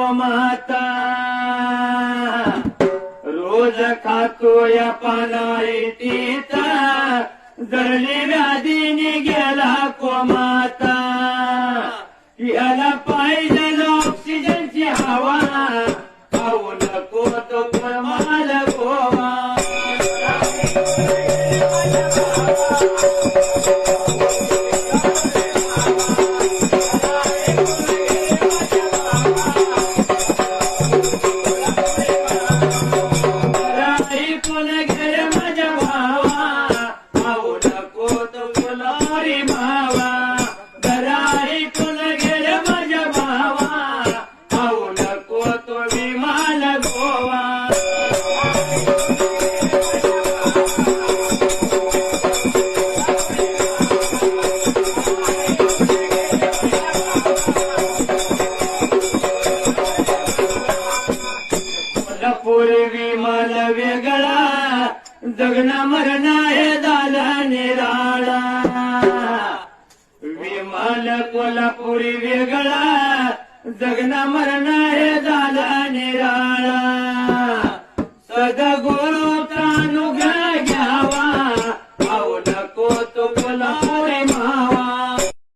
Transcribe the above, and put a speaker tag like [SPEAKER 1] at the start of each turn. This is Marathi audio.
[SPEAKER 1] गोमाता रोज खातोय पानाईटीचा जरली व्याधीने गेला कोमाता याला पाहिजे ऑक्सिजनची हवा खाऊ नको तो माल गोवा पूर्वी मला वेगळा जगना मरणा हे झाला निराळा विमान कोल्हापुरी वेगळा जगना मरणा हे झाला